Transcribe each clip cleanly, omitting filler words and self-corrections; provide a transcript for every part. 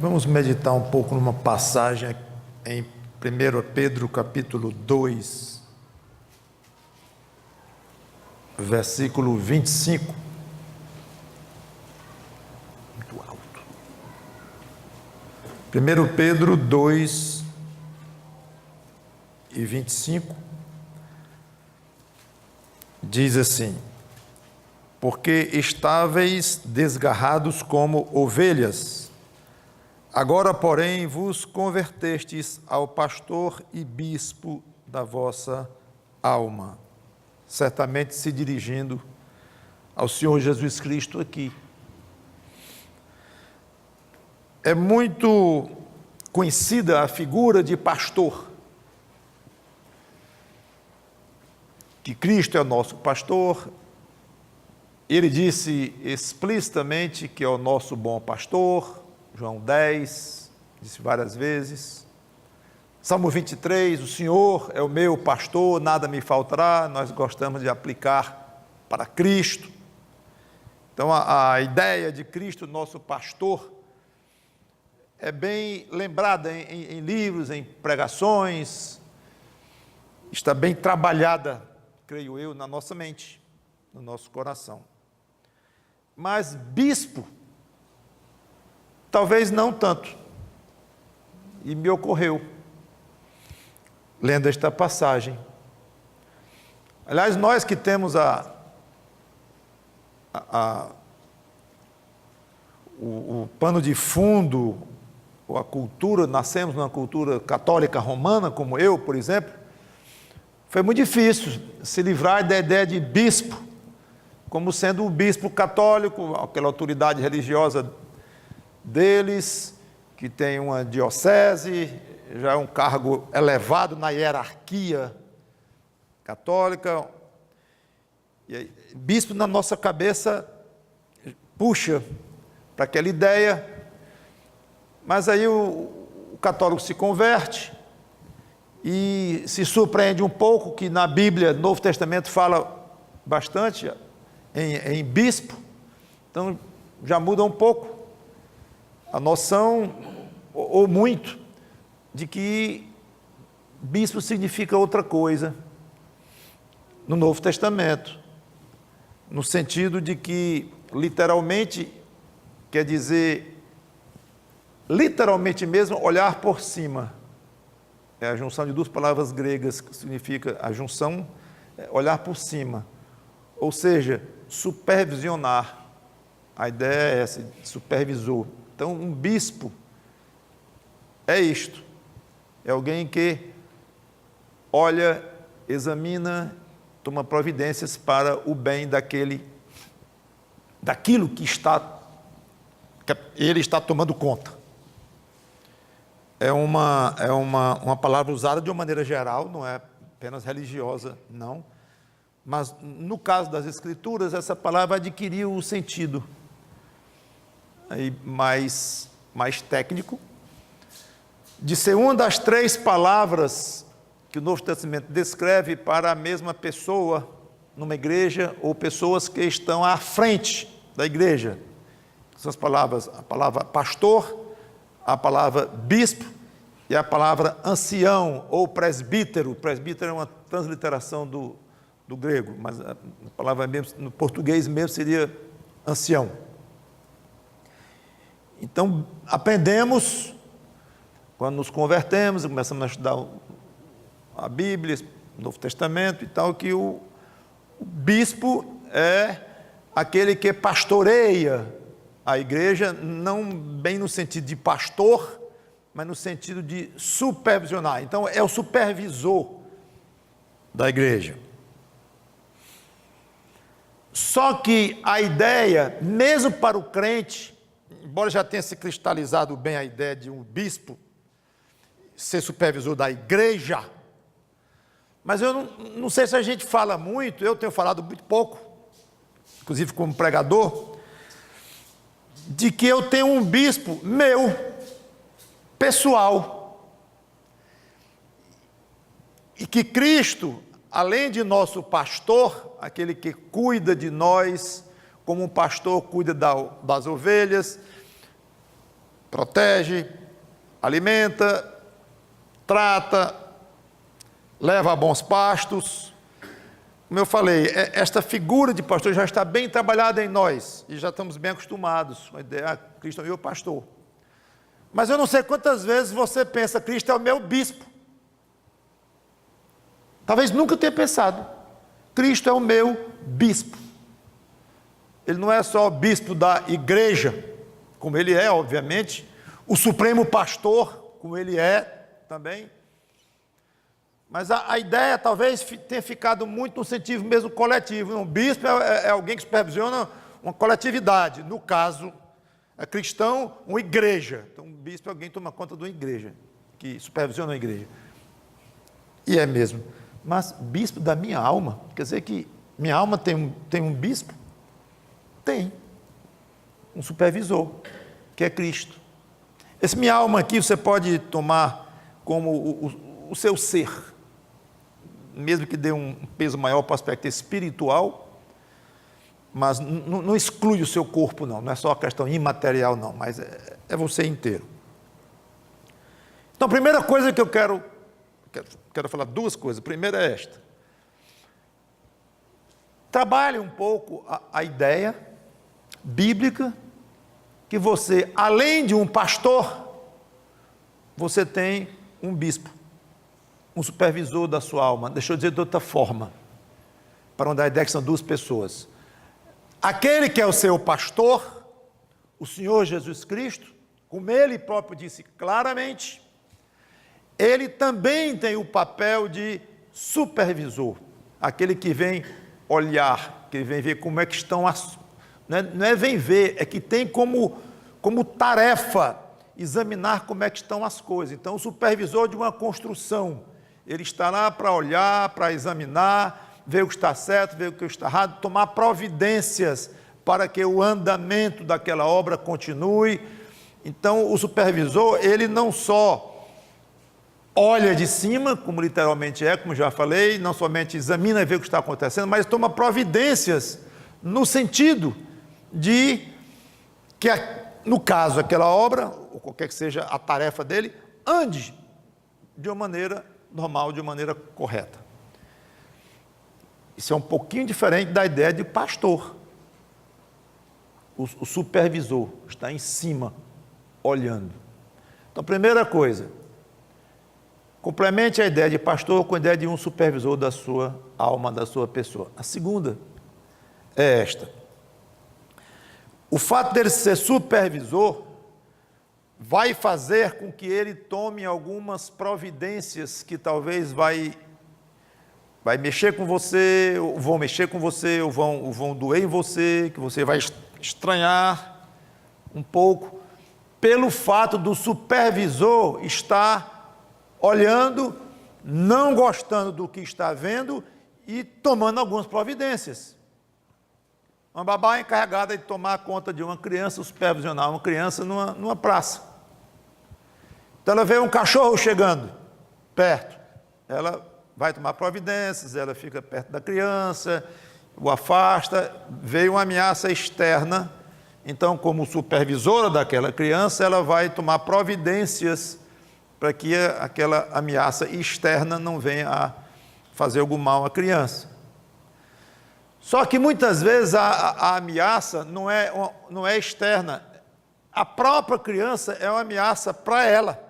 Vamos meditar um pouco numa passagem em 1 Pedro capítulo 2, versículo 25. Muito alto. 1 Pedro 2 e 25 diz assim: porque estáveis desgarrados como ovelhas, agora, porém, vos convertestes ao pastor e bispo da vossa alma. Certamente se dirigindo ao Senhor Jesus Cristo aqui. É muito conhecida a figura de pastor, que Cristo é o nosso pastor. Ele disse explicitamente que é o nosso bom pastor. João 10, disse várias vezes. Salmo 23, o Senhor é o meu pastor, nada me faltará. Nós gostamos de aplicar para Cristo. Então, a ideia de Cristo, nosso pastor, é bem lembrada em livros, em pregações, está bem trabalhada, creio eu, na nossa mente, no nosso coração. Mas bispo, talvez não tanto. E me ocorreu, lendo esta passagem. Aliás, nós que temos o pano de fundo, ou a cultura, nascemos numa cultura católica romana, como eu, por exemplo, foi muito difícil se livrar da ideia de bispo, como sendo um bispo católico, aquela autoridade religiosa deles, que tem uma diocese, já é um cargo elevado na hierarquia católica. E aí, bispo na nossa cabeça puxa para aquela ideia, mas aí o católico se converte e se surpreende um pouco que na Bíblia, no Novo Testamento, fala bastante em bispo. Então já muda um pouco a noção, ou muito, de que bispo significa outra coisa no Novo Testamento, no sentido de que literalmente quer dizer, literalmente mesmo, olhar por cima. É a junção de duas palavras gregas que significa a junção, olhar por cima, ou seja, supervisionar. A ideia é essa, de supervisor. Então, um bispo é isto, é alguém que olha, examina, toma providências para o bem daquilo que ele está tomando conta. É uma palavra usada de uma maneira geral, não é apenas religiosa, não. Mas, no caso das Escrituras, essa palavra adquiriu o sentido aí mais técnico, de ser uma das três palavras que o Novo Testamento descreve para a mesma pessoa numa igreja, ou pessoas que estão à frente da igreja. Essas palavras, a palavra pastor, a palavra bispo e a palavra ancião ou presbítero. Presbítero é uma transliteração do grego, mas a palavra mesmo, no português mesmo seria ancião. Então, aprendemos, quando nos convertemos, começamos a estudar a Bíblia, o Novo Testamento e tal, que o bispo é aquele que pastoreia a igreja, não bem no sentido de pastor, mas no sentido de supervisionar. Então, é o supervisor da igreja. Só que a ideia, mesmo para o crente, embora já tenha se cristalizado bem a ideia de um bispo ser supervisor da igreja, mas eu não sei se a gente fala muito, eu tenho falado muito pouco, inclusive como pregador, de que eu tenho um bispo meu, pessoal, e que Cristo, além de nosso pastor, aquele que cuida de nós, como um pastor cuida das ovelhas, protege, alimenta, trata, leva a bons pastos. Como eu falei, esta figura de pastor já está bem trabalhada em nós, e já estamos bem acostumados com a ideia, Cristo é o meu pastor. Mas eu não sei quantas vezes você pensa, Cristo é o meu bispo. Talvez nunca tenha pensado, Cristo é o meu bispo. Ele não é só o bispo da igreja, como ele é, obviamente, o supremo pastor, como ele é também. Mas a ideia talvez tenha ficado muito no sentido mesmo coletivo. Um bispo é alguém que supervisiona uma coletividade. No caso, é cristão, uma igreja. Então, um bispo é alguém que toma conta de uma igreja, que supervisiona uma igreja. E é mesmo. Mas bispo da minha alma, quer dizer que minha alma tem um bispo? Tem. Um supervisor, que é Cristo. Esse minha alma aqui você pode tomar como o seu ser, mesmo que dê um peso maior para o aspecto espiritual, mas não exclui o seu corpo, não é só a questão imaterial, não, mas é você inteiro. Então, a primeira coisa que eu quero falar, duas coisas. A primeira é esta: trabalhe um pouco a ideia bíblica que você, além de um pastor, você tem um bispo, um supervisor da sua alma. Deixa eu dizer de outra forma, para não dar a ideia que são duas pessoas. Aquele que é o seu pastor, o Senhor Jesus Cristo, como ele próprio disse claramente, ele também tem o papel de supervisor, aquele que vem olhar, que vem ver como é que estão as... Não é vem ver, é que tem como tarefa examinar como é que estão as coisas. Então, o supervisor de uma construção, ele está lá para olhar, para examinar, ver o que está certo, ver o que está errado, tomar providências para que o andamento daquela obra continue. Então, o supervisor, ele não só olha de cima, como literalmente é, como já falei, não somente examina e vê o que está acontecendo, mas toma providências no sentido de que, no caso, aquela obra, ou qualquer que seja a tarefa dele, ande de uma maneira normal, de uma maneira correta. Isso é um pouquinho diferente da ideia de pastor. O supervisor está em cima, olhando. Então, primeira coisa, complemente a ideia de pastor com a ideia de um supervisor da sua alma, da sua pessoa. A segunda é esta: o fato dele ser supervisor vai fazer com que ele tome algumas providências que talvez vai mexer com você, ou vão mexer com você, ou vão doer em você, que você vai estranhar um pouco, pelo fato do supervisor estar olhando, não gostando do que está vendo e tomando algumas providências. Uma babá encarregada de tomar conta de uma criança, supervisionar uma criança numa praça. Então ela vê um cachorro chegando perto, ela vai tomar providências, ela fica perto da criança, o afasta, veio uma ameaça externa, então como supervisora daquela criança, ela vai tomar providências para que aquela ameaça externa não venha a fazer algum mal à criança. Só que muitas vezes a ameaça não é externa, a própria criança é uma ameaça para ela.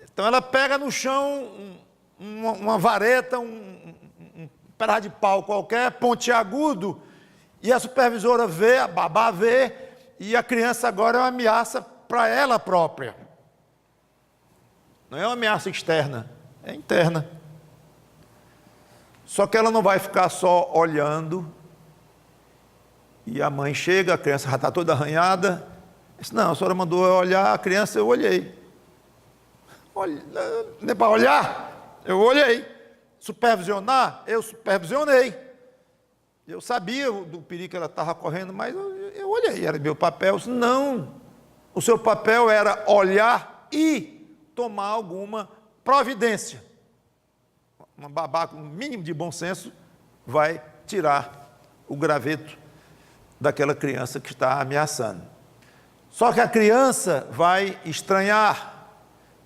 Então ela pega no chão uma vareta, um pedaço de pau qualquer, pontiagudo, e a supervisora vê, a babá vê, e a criança agora é uma ameaça para ela própria. Não é uma ameaça externa, é interna. Só que ela não vai ficar só olhando, e a mãe chega, a criança já está toda arranhada, diz: não, a senhora mandou eu olhar a criança, eu olhei. Não é para olhar? Eu olhei. Supervisionar? Eu supervisionei. Eu sabia do perigo que ela estava correndo, mas eu olhei, era meu papel. Não, o seu papel era olhar e tomar alguma providência. Uma babá com um mínimo de bom senso vai tirar o graveto daquela criança que está ameaçando. Só que a criança vai estranhar,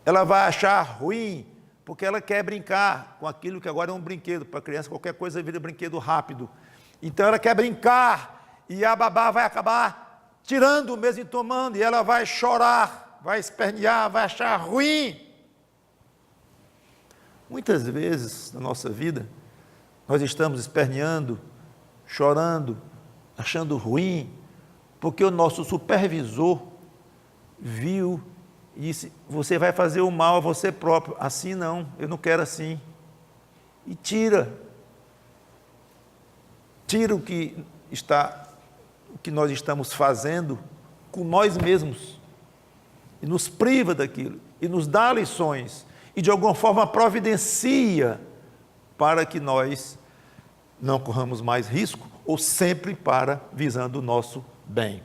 ela vai achar ruim, porque ela quer brincar com aquilo que agora é um brinquedo. Para a criança, qualquer coisa vira brinquedo rápido. Então ela quer brincar, e a babá vai acabar tirando mesmo e tomando, e ela vai chorar, vai espernear, vai achar ruim. Muitas vezes na nossa vida, nós estamos esperneando, chorando, achando ruim, porque o nosso supervisor viu e disse: você vai fazer o mal a você próprio. Assim não, eu não quero assim. E tira o que nós estamos fazendo com nós mesmos, e nos priva daquilo, e nos dá lições, e de alguma forma providencia para que nós não corramos mais risco, ou sempre visando o nosso bem.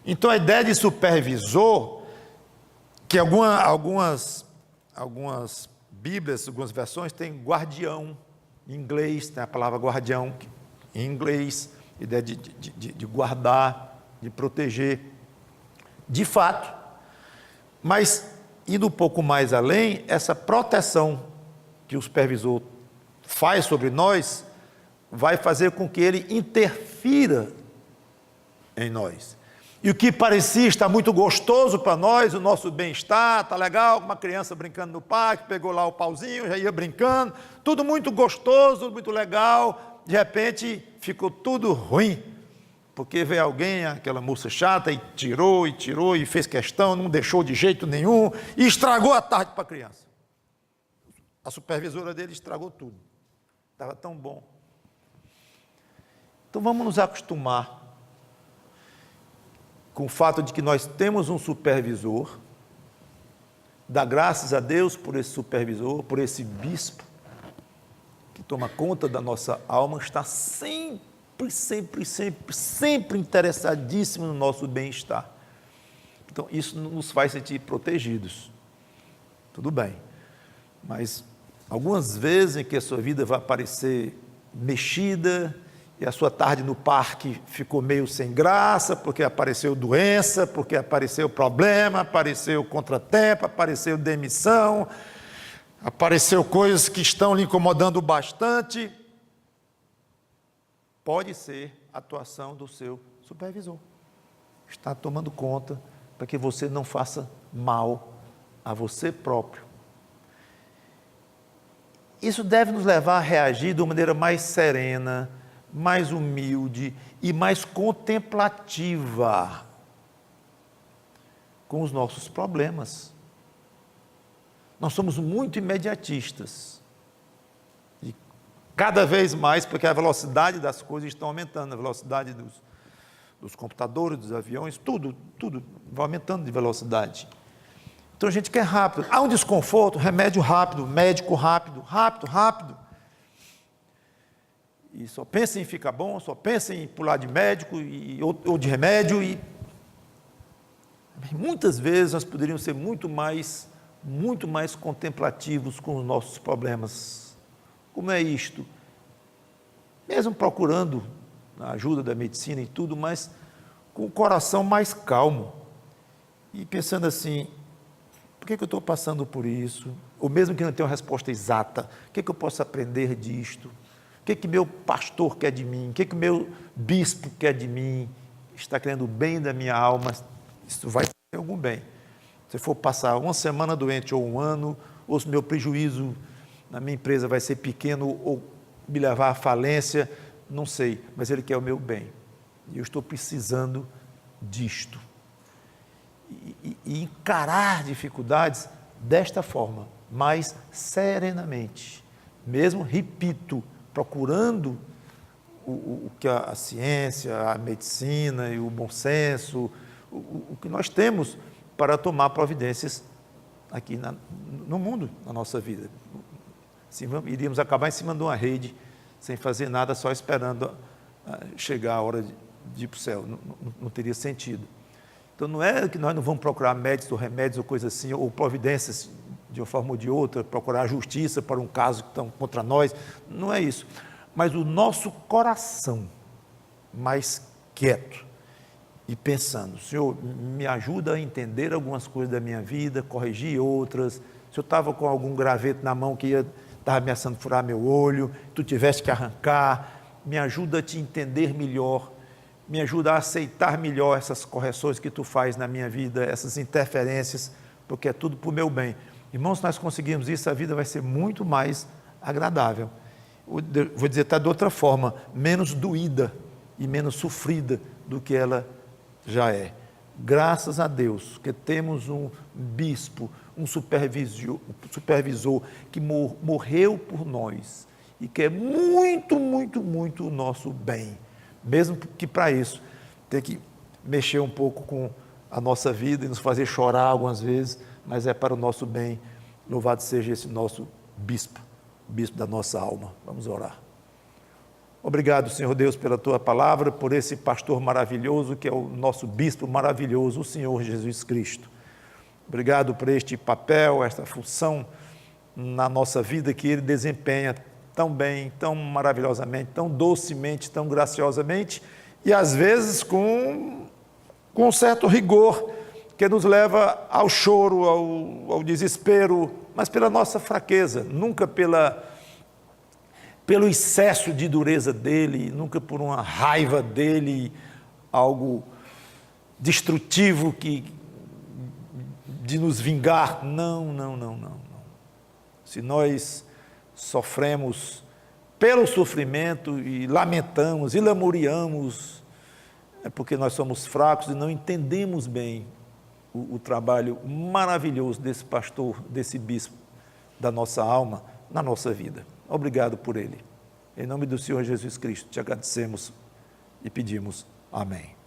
Então a ideia de supervisor, que algumas Bíblias, algumas versões têm guardião, em inglês tem a palavra guardião, em inglês, ideia de guardar, de proteger, de fato. Mas, indo um pouco mais além, essa proteção que o supervisor faz sobre nós, vai fazer com que ele interfira em nós. E o que parecia estar muito gostoso para nós, o nosso bem-estar, está legal, uma criança brincando no parque, pegou lá o pauzinho, já ia brincando, tudo muito gostoso, muito legal, de repente ficou tudo ruim, porque veio alguém, aquela moça chata, e tirou, e fez questão, não deixou de jeito nenhum, e estragou a tarde para a criança. A supervisora dele estragou tudo, estava tão bom. Então vamos nos acostumar com o fato de que nós temos um supervisor, dá graças a Deus por esse supervisor, por esse bispo, que toma conta da nossa alma, está sempre interessadíssimo no nosso bem-estar. Então isso nos faz sentir protegidos. Tudo bem, mas algumas vezes em que a sua vida vai parecer mexida, e a sua tarde no parque ficou meio sem graça, porque apareceu doença, porque apareceu problema, apareceu contratempo, apareceu demissão, apareceu coisas que estão lhe incomodando bastante. Pode ser a atuação do seu supervisor. Está tomando conta para que você não faça mal a você próprio. Isso deve nos levar a reagir de uma maneira mais serena, mais humilde e mais contemplativa com os nossos problemas. Nós somos muito imediatistas, e cada vez mais, porque a velocidade das coisas está aumentando, a velocidade dos computadores, dos aviões, tudo vai aumentando de velocidade. Então a gente quer rápido, há um desconforto, remédio rápido, médico rápido, e só pensa em ficar bom, só pensa em pular de médico ou de remédio, e muitas vezes nós poderíamos ser muito mais contemplativos com os nossos problemas. Como é isto? Mesmo procurando a ajuda da medicina e tudo, mas com o coração mais calmo, e pensando assim: por que eu estou passando por isso? Ou mesmo que não tenha uma resposta exata, o que eu posso aprender disto? O que meu pastor quer de mim? O que meu bispo quer de mim? Está querendo o bem da minha alma? Isso vai ter algum bem. Se for passar uma semana doente ou um ano, ou se meu prejuízo na minha empresa vai ser pequeno ou me levar à falência, não sei, mas Ele quer o meu bem. E eu estou precisando disto. E encarar dificuldades desta forma, mais serenamente. Mesmo, repito, procurando o que a ciência, a medicina e o bom senso, o que nós temos para tomar providências aqui no mundo, na nossa vida. Assim, iríamos acabar em cima de uma rede, sem fazer nada, só esperando chegar a hora de ir para o céu. Não teria sentido. Então não é que nós não vamos procurar médicos ou remédios ou coisa assim, ou providências de uma forma ou de outra, procurar justiça para um caso que estão contra nós, não é isso. Mas o nosso coração mais quieto e pensando, Senhor, me ajuda a entender algumas coisas da minha vida, corrigir outras. Se eu estava com algum graveto na mão que estava ameaçando furar meu olho, tu tivesse que arrancar, me ajuda a te entender melhor, me ajuda a aceitar melhor essas correções que tu faz na minha vida, essas interferências, porque é tudo para o meu bem. Irmãos, se nós conseguirmos isso, a vida vai ser muito mais agradável. Vou dizer até de outra forma, menos doída e menos sofrida do que ela já é. Graças a Deus que temos um bispo, um supervisor que morreu por nós e que é muito, muito, muito o nosso bem. Mesmo que para isso tem que mexer um pouco com a nossa vida e nos fazer chorar algumas vezes, mas é para o nosso bem. Louvado seja esse nosso bispo, bispo da nossa alma. Vamos orar. Obrigado, Senhor Deus, pela Tua palavra, por esse pastor maravilhoso que é o nosso bispo maravilhoso, o Senhor Jesus Cristo. Obrigado por este papel, esta função na nossa vida que Ele desempenha tão bem, tão maravilhosamente, tão docemente, tão graciosamente e às vezes com um certo rigor que nos leva ao choro, ao desespero, mas pela nossa fraqueza, nunca pelo excesso de dureza dele, nunca por uma raiva dele, algo destrutivo de nos vingar. Não. Se nós sofremos pelo sofrimento e lamentamos e lamuriamos, é porque nós somos fracos e não entendemos bem o trabalho maravilhoso desse pastor, desse bispo da nossa alma, na nossa vida. Obrigado por ele. Em nome do Senhor Jesus Cristo, te agradecemos e pedimos. Amém.